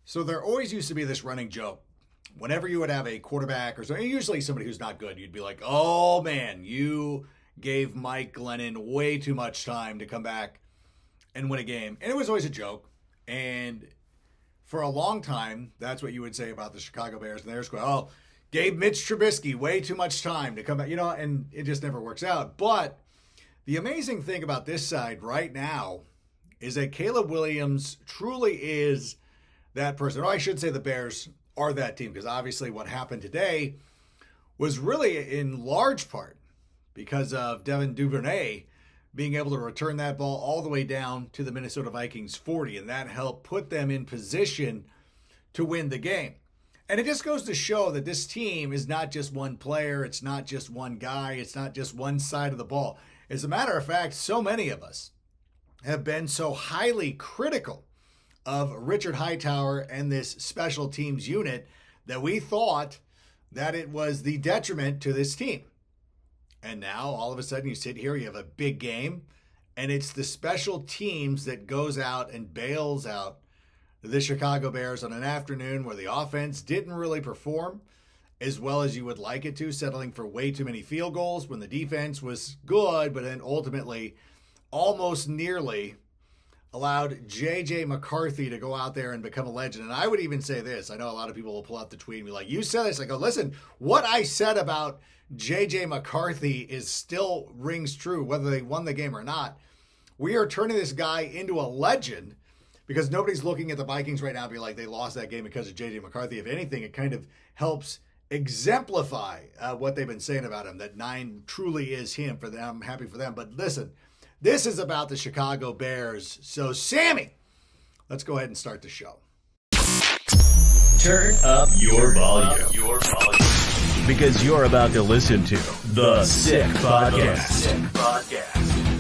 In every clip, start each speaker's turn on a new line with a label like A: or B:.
A: So there always used to be this running joke. Whenever you would have a quarterback or something, usually somebody who's not good, you'd be like, oh man, you gave Mike Glennon way too much time to come back and win a game. And it was always a joke. And for a long time, that's what you would say about the Chicago Bears and their squad. Oh, gave Mitch Trubisky way too much time to come back, and it just never works out. But the amazing thing about this side right now is that Caleb Williams truly is that person. Or I should say the Bears are that team, because obviously what happened today was really in large part because of Devin Duvernay being able to return that ball all the way down to the Minnesota Vikings 40, and that helped put them in position to win the game. And it just goes to show that this team is not just one player, it's not just one guy, it's not just one side of the ball. As a matter of fact, so many of us have been so highly critical of Richard Hightower and this special teams unit that we thought that it was the detriment to this team. And now all of a sudden you sit here, you have a big game, and it's the special teams that goes out and bails out the Chicago Bears on an afternoon where the offense didn't really perform as well as you would like it to, settling for way too many field goals when the defense was good, but then ultimately almost nearly allowed J.J. McCarthy to go out there and become a legend. And I would even say this. I know a lot of people will pull out the tweet and be like, you said this. I go, listen, what I said about J.J. McCarthy still rings true, whether they won the game or not. We are turning this guy into a legend because nobody's looking at the Vikings right now and be like, they lost that game because of J.J. McCarthy. If anything, it kind of helps exemplify what they've been saying about him, that 9 truly is him for them. I'm happy for them. But listen, this is about the Chicago Bears. So, Sammy, let's go ahead and start the show.
B: Turn up your volume. Because you're about to listen to The Sick Podcast.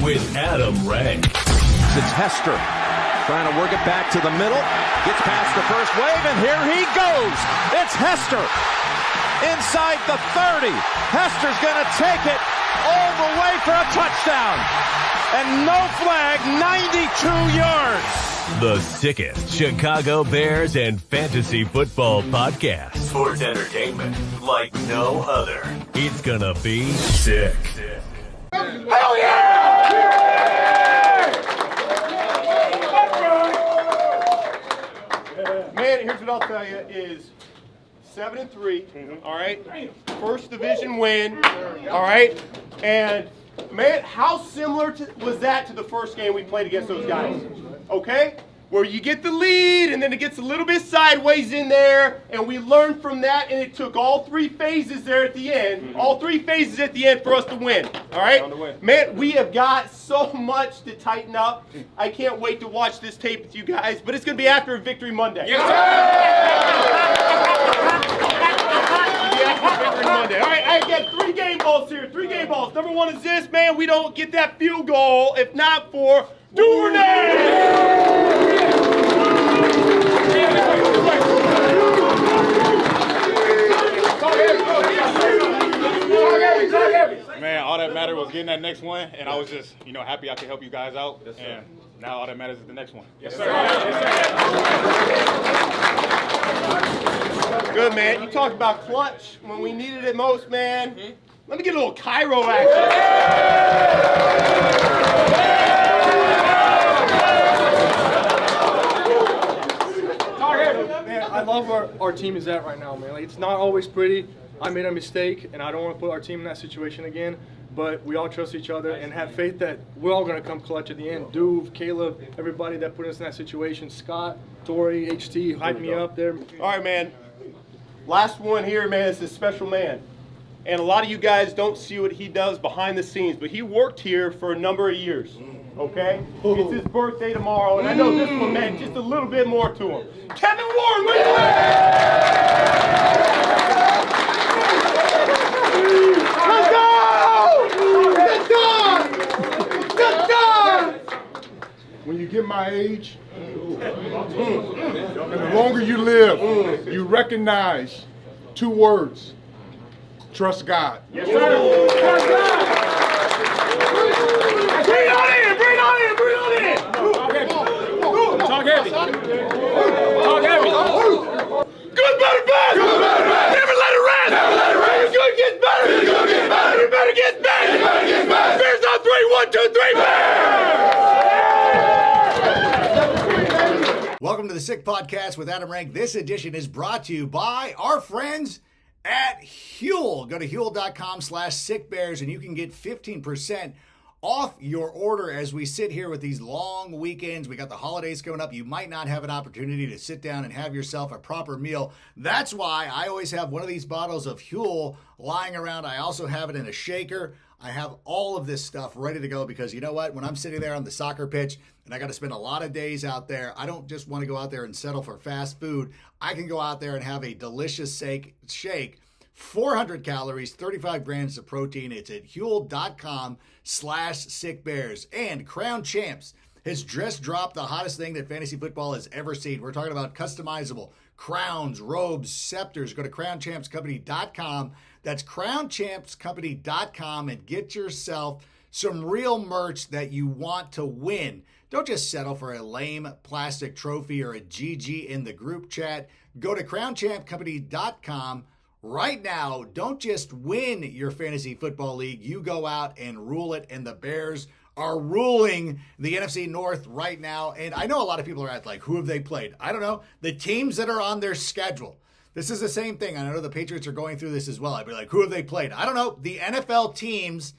B: With Adam Ray.
C: It's Hester trying to work it back to the middle. Gets past the first wave, and here he goes. It's Hester inside the 30. Hester's going to take it all the way for a touchdown. And no flag, 92 yards.
B: The sickest Chicago Bears and fantasy football podcast. Sports entertainment like no other. It's gonna be sick.
D: Hell yeah! Man, here's what I'll tell you is 7-3, all right? First division win, all right? And man, how similar was that to the first game we played against those guys? Okay? Where you get the lead and then it gets a little bit sideways in there, and we learned from that, and it took all 3 phases there at the end, all 3 phases at the end for us to win. All right? Man, we have got so much to tighten up. I can't wait to watch this tape with you guys, but it's going to be after Victory Monday. Yes, sir! Victory Monday. All right, I got 3 game balls here. 3 game balls. Number 1 is this, man. We don't get that field goal if not for Duvernay!
E: Man, all that mattered was getting that next one, and I was just, happy I could help you guys out. Yes, and now all that matters is the next one.
D: Yes, sir. Good, man. You talked about clutch when we needed it most, man. Let me get a little Cairo action.
F: Man, I love where our team is at right now, man. Like, it's not always pretty. I made a mistake, and I don't want to put our team in that situation again. But we all trust each other and have faith that we're all going to come clutch at the end. Duve, Caleb, everybody that put us in that situation. Scott, Tori, HT, hyped me up there.
D: All right, man. Last one here, man, is this special man. And a lot of you guys don't see what he does behind the scenes, but he worked here for a number of years, okay? It's his birthday tomorrow, and I know this one meant just a little bit more to him. Kevin Warren, where you at? Let's go! Let's go!
G: When you get my age, and the longer you live, you recognize 2 words. Trust God.
D: Yes, sir. Trust God. Bring it on in.
E: Talk heavy. Talk heavy.
A: the Sick Podcast with Adam Rank. This edition is brought to you by our friends at Huel. Go to Huel.com/sickbears and you can get 15% off your order as we sit here with these long weekends. We got the holidays coming up. You might not have an opportunity to sit down and have yourself a proper meal. That's why I always have one of these bottles of Huel lying around. I also have it in a shaker. I have all of this stuff ready to go because you know what? When I'm sitting there on the soccer pitch and I got to spend a lot of days out there, I don't just want to go out there and settle for fast food. I can go out there and have a delicious shake. 400 calories, 35 grams of protein. It's at Huel.com/sickbears. And Crown Champs has just dropped the hottest thing that fantasy football has ever seen. We're talking about customizable crowns, robes, scepters. Go to crownchampscompany.com. That's crownchampscompany.com and get yourself some real merch that you want to win. Don't just settle for a lame plastic trophy or a GG in the group chat. Go to crownchampscompany.com right now. Don't just win your fantasy football league. You go out and rule it, and the Bears are ruling the NFC North right now. And I know a lot of people are at like, who have they played? I don't know. The teams that are on their schedule. This is the same thing. I know the Patriots are going through this as well. I'd be like, who have they played? I don't know. The NFL teams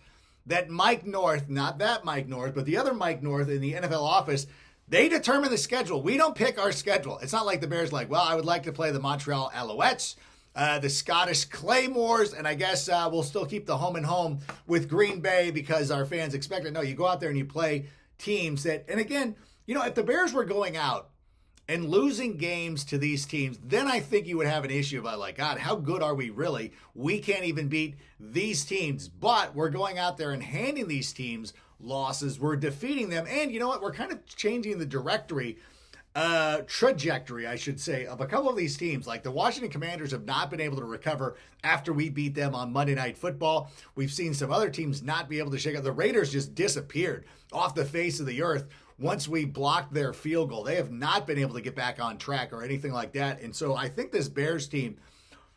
A: that Mike North, not that Mike North, but the other Mike North in the NFL office, they determine the schedule. We don't pick our schedule. It's not like the Bears like, well, I would like to play the Montreal Alouettes, the Scottish Claymores, and I guess we'll still keep the home and home with Green Bay because our fans expect it. No, you go out there and you play teams that, and again, you know, if the Bears were going out and losing games to these teams, then I think you would have an issue about like, God, how good are we really? We can't even beat these teams, but we're going out there and handing these teams losses. We're defeating them. And you know what? We're kind of changing the trajectory, I should say, of a couple of these teams. Like the Washington Commanders have not been able to recover after we beat them on Monday Night Football. We've seen some other teams not be able to shake up. The Raiders just disappeared off the face of the earth once we blocked their field goal. They have not been able to get back on track or anything like that. And so I think this Bears team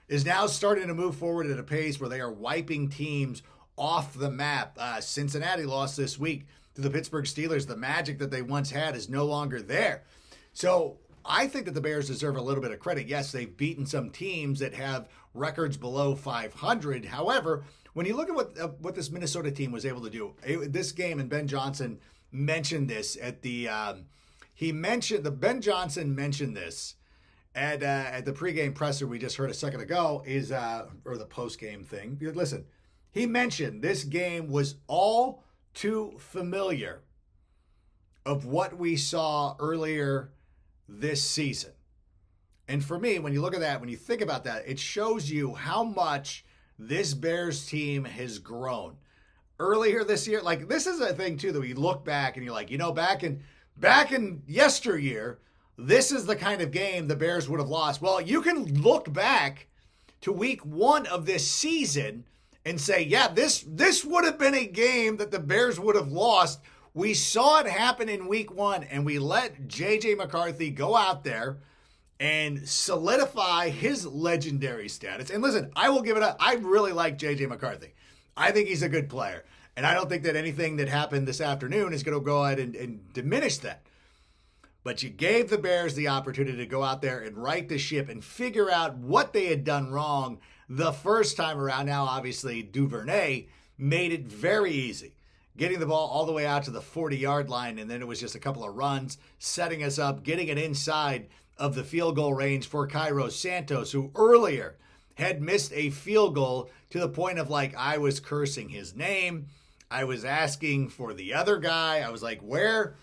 A: is now starting to move forward at a pace where they are wiping teams off the map. Cincinnati lost this week to the Pittsburgh Steelers. The magic that they once had is no longer there. So I think that the Bears deserve a little bit of credit. Yes, they've beaten some teams that have records below 500. However, when you look at what this Minnesota team was able to do, this game, and Ben Johnson mentioned this at the Ben Johnson mentioned this at the pregame presser we just heard a second ago, or the postgame thing. Listen, he mentioned this game was all too familiar of what we saw earlier this season. And for me, when you look at that, when you think about that, it shows you how much this Bears team has grown. Earlier this year, like this is a thing too that we look back and you're like, you know, back in yesteryear, this is the kind of game the Bears would have lost. Well, you can look back to week 1 of this season and say, yeah, this would have been a game that the Bears would have lost. We saw it happen in week 1, and we let J.J. McCarthy go out there and solidify his legendary status. And listen, I will give it up. I really like J.J. McCarthy. I think he's a good player. And I don't think that anything that happened this afternoon is going to go ahead and diminish that. But you gave the Bears the opportunity to go out there and right the ship and figure out what they had done wrong the first time around. Now, obviously, Duvernay made it very easy, getting the ball all the way out to the 40-yard line, and then it was just a couple of runs, setting us up, getting it inside of the field goal range for Cairo Santos, who earlier had missed a field goal to the point of like, I was cursing his name. I was asking for the other guy. I was like, where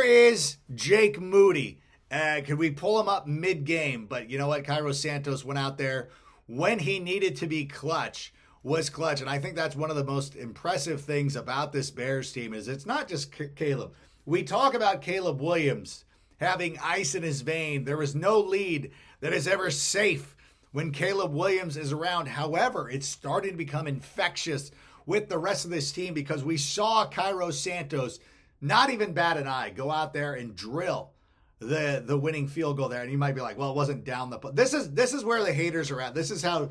A: is Jake Moody? Could we pull him up mid-game? But you know what? Cairo Santos went out there when he needed to be clutch, was clutch. And I think that's one of the most impressive things about this Bears team is it's not just Caleb. We talk about Caleb Williams having ice in his vein. There is no lead that is ever safe when Caleb Williams is around. However, it's starting to become infectious with the rest of this team because we saw Cairo Santos not even bat an eye, go out there and drill the winning field goal there. And you might be like, well, it wasn't down the. This is where the haters are at. This is how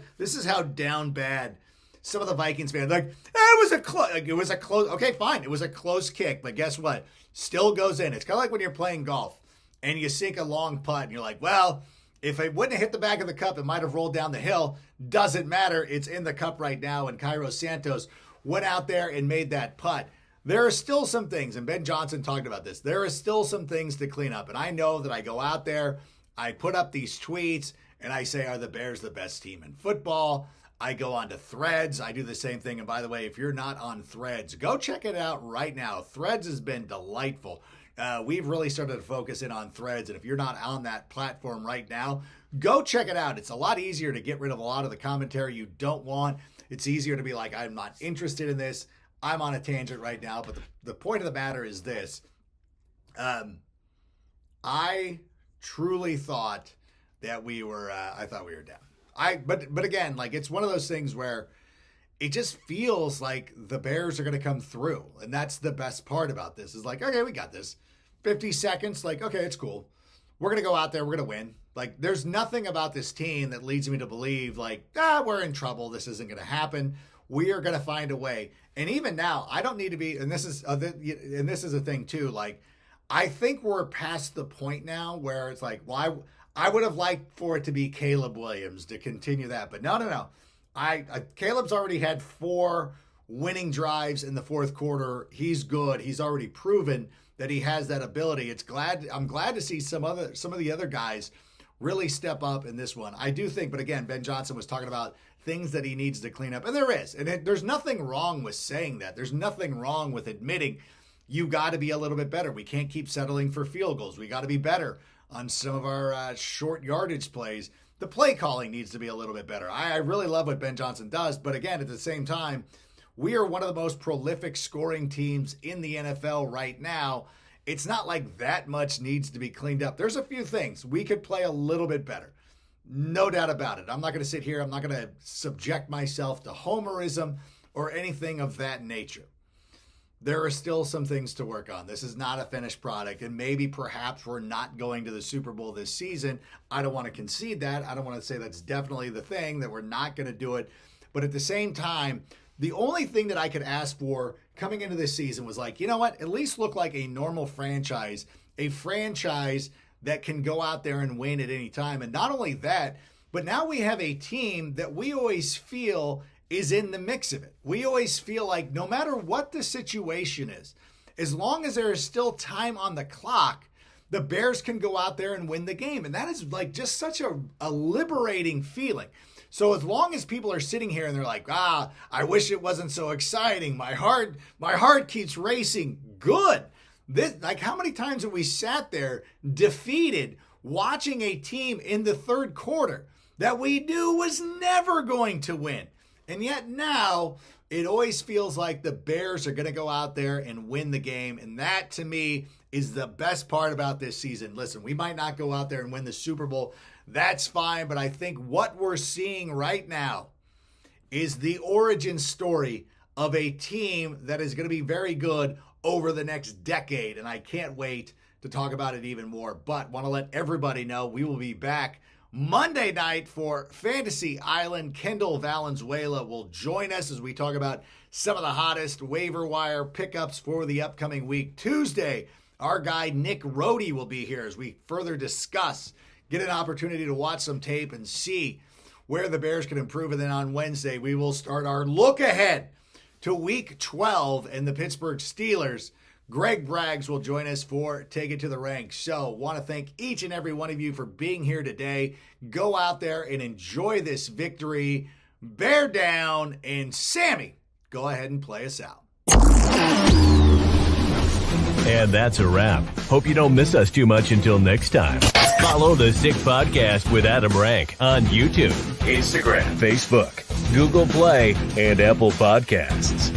A: down bad some of the Vikings fans like. It was a close. Okay, fine. It was a close kick, but guess what? Still goes in. It's kind of like when you're playing golf and you sink a long putt, and you're like, well, if it wouldn't have hit the back of the cup, it might have rolled down the hill. Doesn't matter. It's in the cup right now, and Cairo Santos went out there and made that putt. There are still some things, and Ben Johnson talked about this, there are still some things to clean up. And I know that I go out there, I put up these tweets, and I say, are the Bears the best team in football? I go on to Threads. I do the same thing. And by the way, if you're not on Threads, go check it out right now. Threads has been delightful. We've really started to focus in on Threads. And if you're not on that platform right now, go check it out. It's a lot easier to get rid of a lot of the commentary you don't want. It's easier to be like, I'm not interested in this. I'm on a tangent right now. But the point of the matter is this. I truly thought that we were down. But again, like, it's one of those things where it just feels like the Bears are going to come through. And that's the best part about this is like, okay, we got this. 50 seconds. Like, okay, it's cool. We're going to go out there. We're going to win. Like, there's nothing about this team that leads me to believe like, we're in trouble. This isn't going to happen. We are going to find a way. And even now, I don't need to be, and this is a thing too. Like, I think we're past the point now where it's like, well, I would have liked for it to be Caleb Williams to continue that, but no. Caleb's already had 4 winning drives in the fourth quarter. He's good. He's already proven that he has that ability. I'm glad to see some of the other guys really step up in this one. I do think, but again, Ben Johnson was talking about things that he needs to clean up, and there is, and there's nothing wrong with saying that. There's nothing wrong with admitting you got to be a little bit better. We can't keep settling for field goals. We got to be better on some of our short yardage plays. The play calling needs to be a little bit better. I really love what Ben Johnson does, but again, at the same time, we are one of the most prolific scoring teams in the NFL right now. It's not like that much needs to be cleaned up. There's a few things we could play a little bit better. No doubt about it. I'm not going to sit here. I'm not going to subject myself to homerism or anything of that nature. There are still some things to work on. This is not a finished product, and maybe perhaps we're not going to the Super Bowl this season. I don't want to concede that. I don't want to say that's definitely the thing, that we're not going to do it. But at the same time, the only thing that I could ask for coming into this season was like, you know what? At least look like a normal franchise, a franchise that can go out there and win at any time. And not only that, but now we have a team that we always feel is in the mix of it. We always feel like no matter what the situation is, as long as there is still time on the clock, the Bears can go out there and win the game. And that is like just such a liberating feeling. So as long as people are sitting here and they're like, I wish it wasn't so exciting. My heart keeps racing. Good. Like, how many times have we sat there defeated watching a team in the third quarter that we knew was never going to win? And yet now it always feels like the Bears are going to go out there and win the game. And that, to me, is the best part about this season. Listen, we might not go out there and win the Super Bowl. That's fine. But I think what we're seeing right now is the origin story of a team that is going to be very good over the next decade. And I can't wait to talk about it even more. But want to let everybody know we will be back Monday night for Fantasy Island. Kendall Valenzuela will join us as we talk about some of the hottest waiver wire pickups for the upcoming week. Tuesday, our guy Nick Rohde will be here as we further discuss, get an opportunity to watch some tape and see where the Bears can improve. And then on Wednesday, we will start our look ahead to week 12 and the Pittsburgh Steelers. Greg Braggs will join us for Take It to the Ranks. So want to thank each and every one of you for being here today. Go out there and enjoy this victory. Bear down. And Sammy, go ahead and play us out.
B: And that's a wrap. Hope you don't miss us too much until next time. Follow the Sick Podcast with Adam Rank on YouTube, Instagram, Facebook, Google Play, and Apple Podcasts.